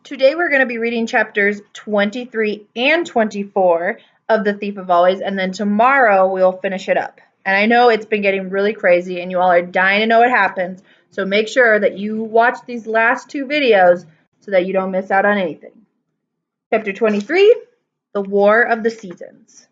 Today we're going to be reading chapters 23 and 24 of The Thief of Always, and then tomorrow we'll finish it up. And I know it's been getting really crazy and you all are dying to know what happens, so make sure that you watch these last two videos so that you don't miss out on anything. Chapter 23, The War of the Seasons.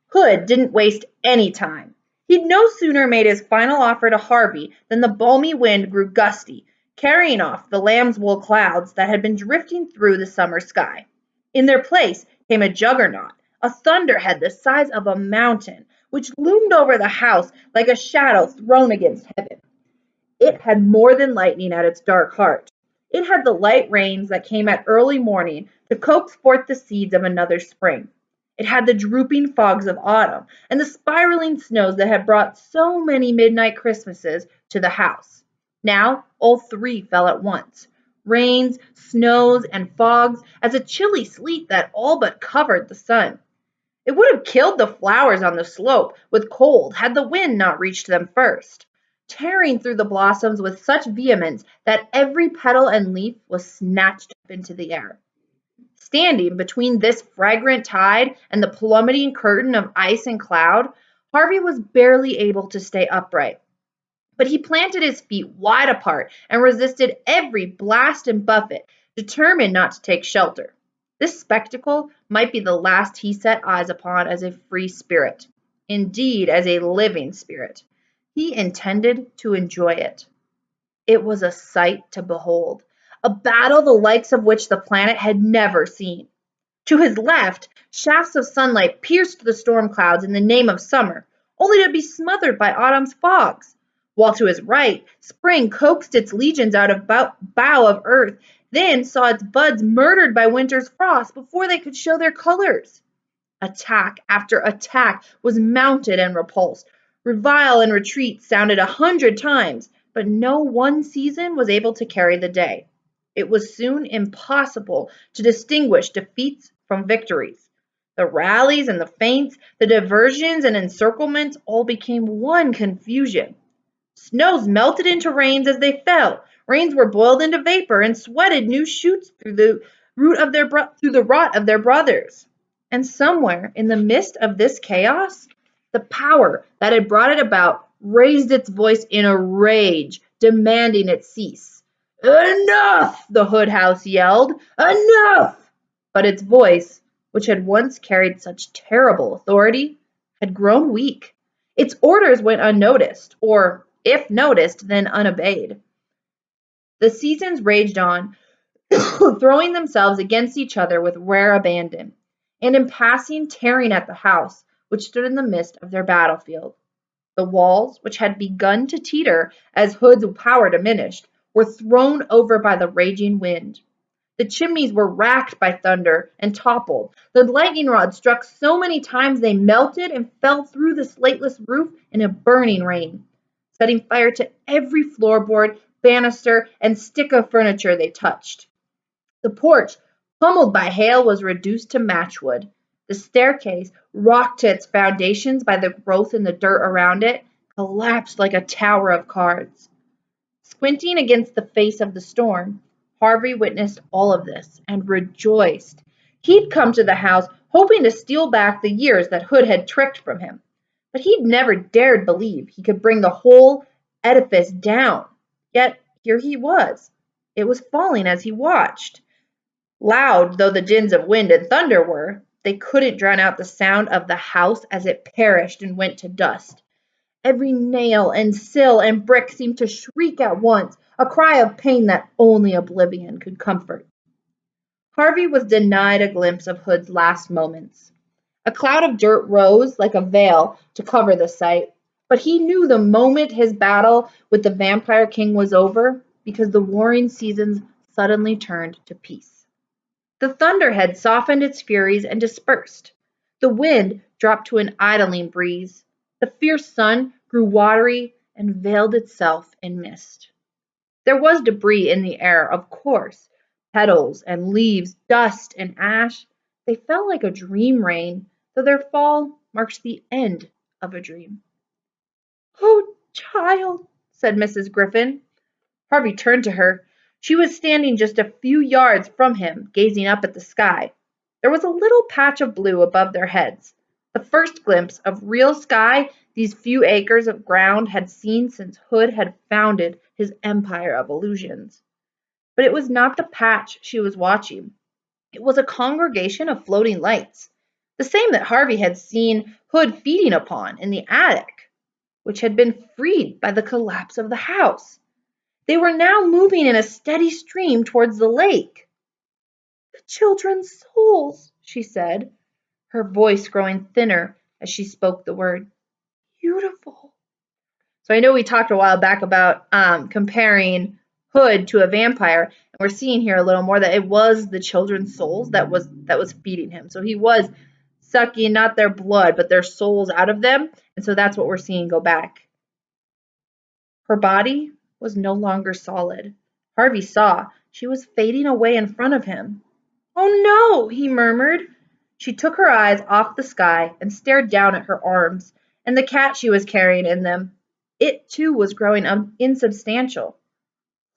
Hood didn't waste any time. He'd no sooner made his final offer to Harvey than the balmy wind grew gusty, carrying off the lamb's wool clouds that had been drifting through the summer sky. In their place came a juggernaut, a thunderhead the size of a mountain, which loomed over the house like a shadow thrown against heaven. It had more than lightning at its dark heart. It had the light rains that came at early morning to coax forth the seeds of another spring. It had the drooping fogs of autumn and the spiraling snows that had brought so many midnight Christmases to the house. Now all three fell at once, rains, snows, and fogs, as a chilly sleet that all but covered the sun. It would have killed the flowers on the slope with cold had the wind not reached them first, tearing through the blossoms with such vehemence that every petal and leaf was snatched up into the air. Standing between this fragrant tide and the plummeting curtain of ice and cloud, Harvey was barely able to stay upright. But he planted his feet wide apart and resisted every blast and buffet, determined not to take shelter. This spectacle might be the last he set eyes upon as a free spirit, indeed as a living spirit. He intended to enjoy it. It was a sight to behold, a battle the likes of which the planet had never seen. To his left, shafts of sunlight pierced the storm clouds in the name of summer, only to be smothered by autumn's fogs, while to his right, spring coaxed its legions out of bough of earth, then saw its buds murdered by winter's frost before they could show their colors. Attack after attack was mounted and repulsed. Revile and retreat sounded 100 times, but no one season was able to carry the day. It was soon impossible to distinguish defeats from victories. The rallies and the feints, the diversions and encirclements all became one confusion. Snows melted into rains as they fell. Rains were boiled into vapor and sweated new shoots through the rot of their brothers. And somewhere in the midst of this chaos, the power that had brought it about raised its voice in a rage, demanding it cease. "Enough!" the Hood House yelled. "Enough!" But its voice, which had once carried such terrible authority, had grown weak. Its orders went unnoticed, or, if noticed, then unobeyed. The seasons raged on, throwing themselves against each other with rare abandon, and in passing tearing at the house, which stood in the midst of their battlefield. The walls, which had begun to teeter as Hood's power diminished, were thrown over by the raging wind. The chimneys were racked by thunder and toppled. The lightning rods struck so many times they melted and fell through the slateless roof in a burning rain, setting fire to every floorboard, banister, and stick of furniture they touched. The porch, pummeled by hail, was reduced to matchwood. The staircase, rocked to its foundations by the growth in the dirt around it, collapsed like a tower of cards. Squinting against the face of the storm, Harvey witnessed all of this and rejoiced. He'd come to the house hoping to steal back the years that Hood had tricked from him, but he'd never dared believe he could bring the whole edifice down. Yet here he was. It was falling as he watched. Loud though the dins of wind and thunder were, they couldn't drown out the sound of the house as it perished and went to dust. Every nail and sill and brick seemed to shriek at once, a cry of pain that only oblivion could comfort. Harvey was denied a glimpse of Hood's last moments. A cloud of dirt rose like a veil to cover the sight, but he knew the moment his battle with the Vampire King was over, because the warring seasons suddenly turned to peace. The thunderhead softened its furies and dispersed. The wind dropped to an idling breeze. The fierce sun grew watery and veiled itself in mist. There was debris in the air, of course, petals and leaves, dust and ash. They fell like a dream rain, though their fall marked the end of a dream. "Oh, child," said Mrs. Griffin. Harvey turned to her. She was standing just a few yards from him, gazing up at the sky. There was a little patch of blue above their heads, the first glimpse of real sky these few acres of ground had seen since Hood had founded his empire of illusions. But it was not the patch she was watching. It was a congregation of floating lights, the same that Harvey had seen Hood feeding upon in the attic, which had been freed by the collapse of the house. They were now moving in a steady stream towards the lake. "The children's souls," she said, her voice growing thinner as she spoke the word. "Beautiful." So I know we talked a while back about comparing Hood to a vampire, and we're seeing here a little more that it was the children's souls that was feeding him. So he was sucking not their blood, but their souls out of them, and so that's what we're seeing go back. Her body was no longer solid. Harvey saw she was fading away in front of him. "Oh no," he murmured. She took her eyes off the sky and stared down at her arms and the cat she was carrying in them. It, too, was growing insubstantial.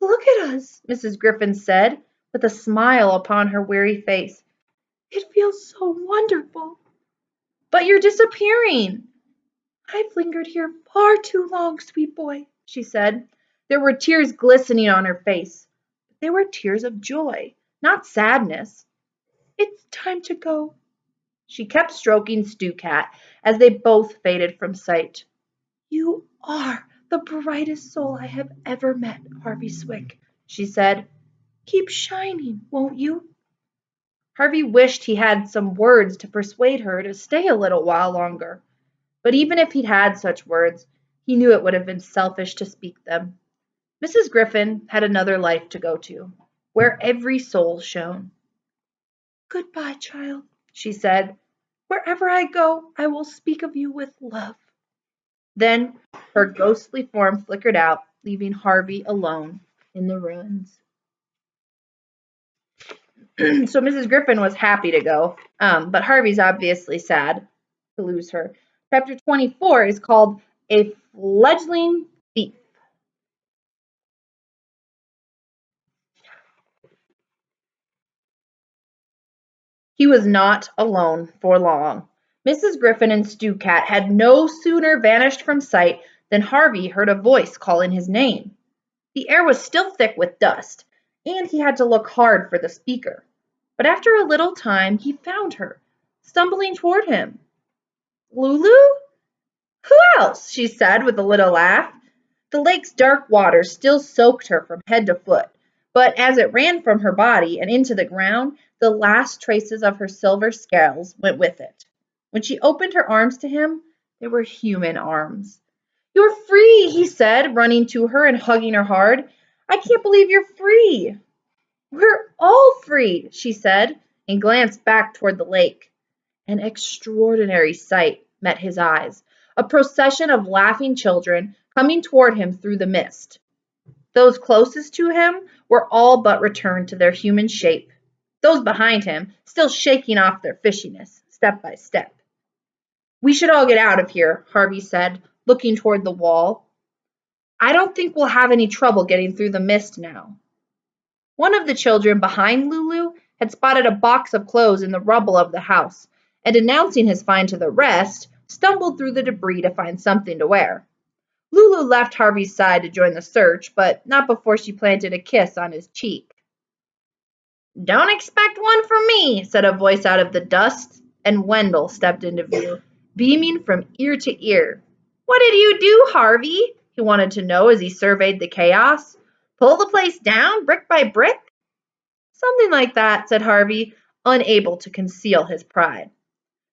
"Look at us," Mrs. Griffin said, with a smile upon her weary face. "It feels so wonderful." "But you're disappearing." "I've lingered here far too long, sweet boy," she said. There were tears glistening on her face. But they were tears of joy, not sadness. "It's time to go." She kept stroking Stew Cat as they both faded from sight. "You are the brightest soul I have ever met, Harvey Swick," she said. "Keep shining, won't you?" Harvey wished he had some words to persuade her to stay a little while longer. But even if he'd had such words, he knew it would have been selfish to speak them. Mrs. Griffin had another life to go to, where every soul shone. "Goodbye, child," she said. "Wherever I go, I will speak of you with love." Then her ghostly form flickered out, leaving Harvey alone in the ruins. So Mrs. Griffin was happy to go, but Harvey's obviously sad to lose her. Chapter 24 is called A Fledgling Thief. He was not alone for long. Mrs. Griffin and Stew Cat had no sooner vanished from sight than Harvey heard a voice calling his name. The air was still thick with dust, and he had to look hard for the speaker. But after a little time he found her, stumbling toward him. "Lulu?" "Who else?" she said with a little laugh. The lake's dark water still soaked her from head to foot, but as it ran from her body and into the ground, the last traces of her silver scales went with it. When she opened her arms to him, they were human arms. "You're free," he said, running to her and hugging her hard. "I can't believe you're free." "We're all free," she said, and glanced back toward the lake. An extraordinary sight met his eyes, a procession of laughing children coming toward him through the mist. Those closest to him were all but returned to their human shape, those behind him still shaking off their fishiness, step by step. "We should all get out of here," Harvey said, looking toward the wall. "I don't think we'll have any trouble getting through the mist now." One of the children behind Lulu had spotted a box of clothes in the rubble of the house, and announcing his find to the rest, stumbled through the debris to find something to wear. Lulu left Harvey's side to join the search, but not before she planted a kiss on his cheek. "Don't expect one from me," said a voice out of the dust, and Wendell stepped into view, beaming from ear to ear. "What did you do, Harvey?" he wanted to know as he surveyed the chaos. "Pull the place down, brick by brick?" "Something like that," said Harvey, unable to conceal his pride.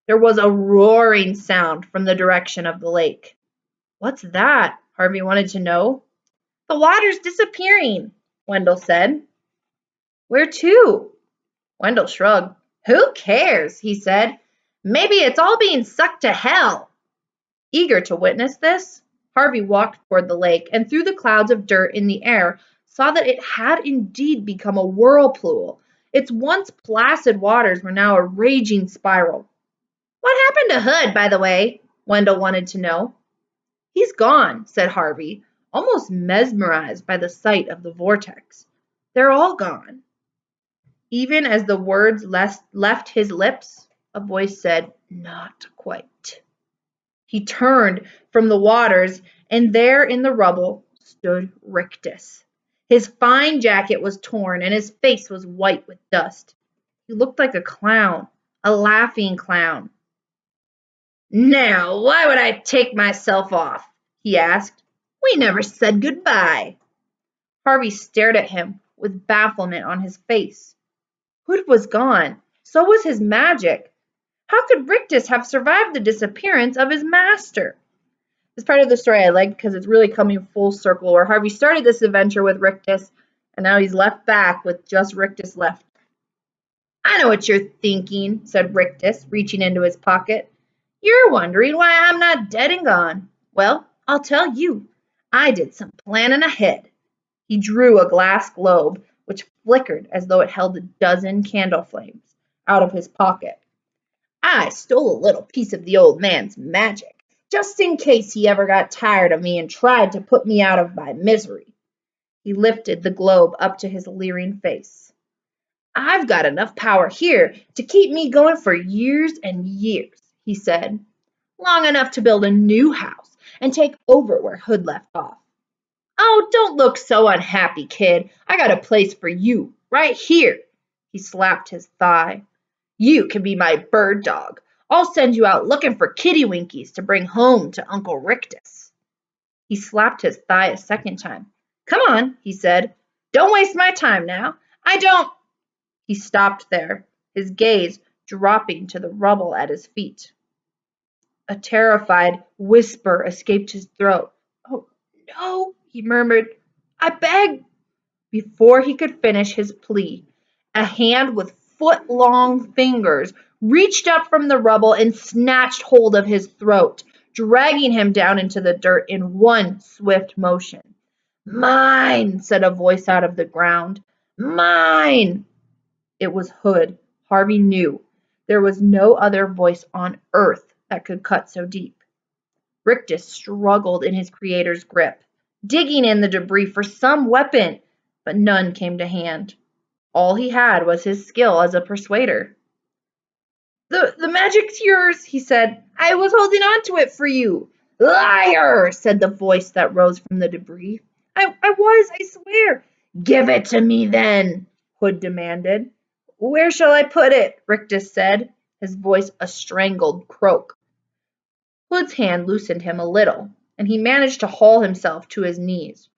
There was a roaring sound from the direction of the lake. "What's that?" Harvey wanted to know. "The water's disappearing," Wendell said. "Where to?" Wendell shrugged. "Who cares?" he said. "Maybe it's all being sucked to hell." Eager to witness this, Harvey walked toward the lake and through the clouds of dirt in the air saw that it had indeed become a whirlpool. Its once placid waters were now a raging spiral. "What happened to Hood, by the way?" Wendell wanted to know. "He's gone," said Harvey, almost mesmerized by the sight of the vortex. They're all gone. Even as the words left his lips, a voice said, "Not quite." He turned from the waters, and there in the rubble stood Rictus. His fine jacket was torn, and his face was white with dust. He looked like a clown, a laughing clown. "Now, why would I take myself off?" he asked. "We never said goodbye." Harvey stared at him with bafflement on his face. Hood was gone. So was his magic. How could Rictus have survived the disappearance of his master? This part of the story I like because it's really coming full circle, where Harvey started this adventure with Rictus, and now he's left back with just Rictus left. "I know what you're thinking," said Rictus, reaching into his pocket. "You're wondering why I'm not dead and gone. Well, I'll tell you. I did some planning ahead." He drew a glass globe, which flickered as though it held a dozen candle flames, out of his pocket. "I stole a little piece of the old man's magic, just in case he ever got tired of me and tried to put me out of my misery." He lifted the globe up to his leering face. "I've got enough power here to keep me going for years and years," he said. "Long enough to build a new house and take over where Hood left off. Oh, don't look so unhappy, kid. I got a place for you, right here." He slapped his thigh. "You can be my bird dog. I'll send you out looking for kittywinkies to bring home to Uncle Rictus." He slapped his thigh a second time. "Come on," he said. "Don't waste my time now. I don't—" He stopped there, his gaze dropping to the rubble at his feet. A terrified whisper escaped his throat. "Oh, no," he murmured. "I beg—" Before he could finish his plea, a hand with foot-long fingers reached up from the rubble and snatched hold of his throat, dragging him down into the dirt in one swift motion. "Mine," said a voice out of the ground. "Mine." It was Hood. Harvey knew. There was no other voice on earth that could cut so deep. Rictus struggled in his creator's grip, digging in the debris for some weapon, but none came to hand. All he had was his skill as a persuader. The magic's yours," he said. "I was holding on to it for you." "Liar," said the voice that rose from the debris. I swear." "Give it to me then," Hood demanded. "Where shall I put it?" Rictus said, his voice a strangled croak. Hood's hand loosened him a little, and he managed to haul himself to his knees.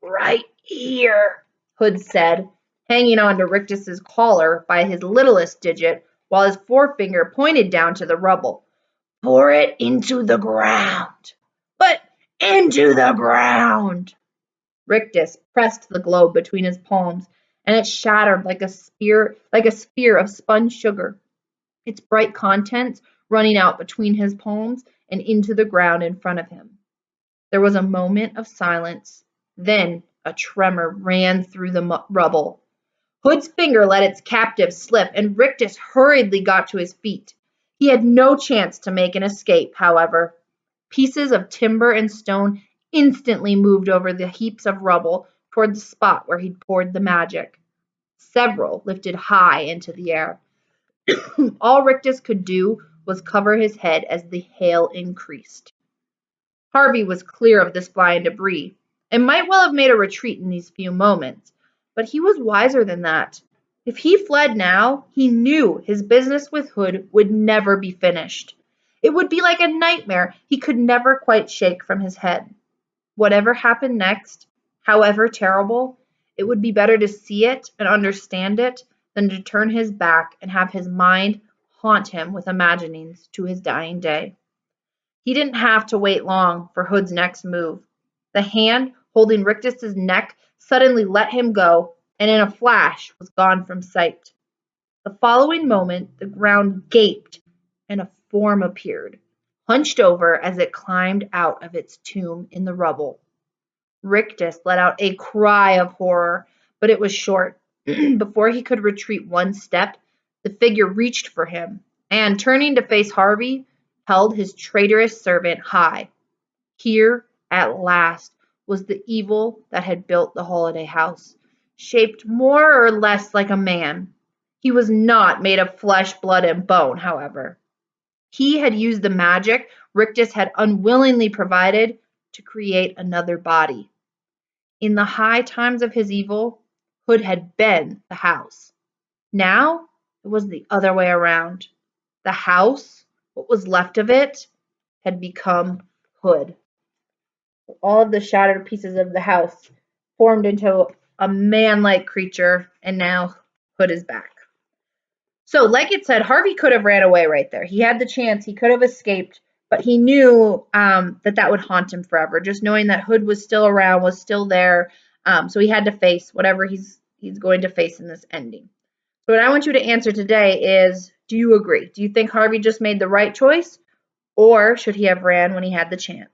"Right here," Hood said, hanging on to Rictus's collar by his littlest digit, while his forefinger pointed down to the rubble. "Pour it into the ground." "But—" "Into the ground." Rictus pressed the globe between his palms, and it shattered like a sphere of spun sugar, its bright contents running out between his palms and into the ground in front of him. There was a moment of silence. Then a tremor ran through the rubble. Hood's finger let its captive slip, and Rictus hurriedly got to his feet. He had no chance to make an escape, however. Pieces of timber and stone instantly moved over the heaps of rubble toward the spot where he'd poured the magic. Several lifted high into the air. All Rictus could do was cover his head as the hail increased. Harvey was clear of this flying debris, and might well have made a retreat in these few moments, but he was wiser than that. If he fled now, he knew his business with Hood would never be finished. It would be like a nightmare he could never quite shake from his head. Whatever happened next, however terrible, it would be better to see it and understand it than to turn his back and have his mind haunt him with imaginings to his dying day. He didn't have to wait long for Hood's next move. The hand holding Rictus's neck suddenly let him go, and in a flash was gone from sight. The following moment the ground gaped, and a form appeared, hunched over as it climbed out of its tomb in the rubble. Rictus let out a cry of horror, but it was short. Before he could retreat one step, the figure reached for him, and, turning to face Harvey, held his traitorous servant high. Here, at last, was the evil that had built the holiday house. shaped more or less like a man. He was not made of flesh, blood, and bone, however. He had used the magic Rictus had unwillingly provided to create another body. In the high times of his evil, Hood had been the house. Now it was the other way around. The house, what was left of it, had become Hood. All of the shattered pieces of the house formed into a man-like creature, and now Hood is back. So, like it said, Harvey could have ran away right there. He had the chance. He could have escaped, but he knew that would haunt him forever. Just knowing that Hood was still around, was still there. So he had to face whatever he's going to face in this ending. So what I want you to answer today is, do you agree? Do you think Harvey just made the right choice, or should he have ran when he had the chance?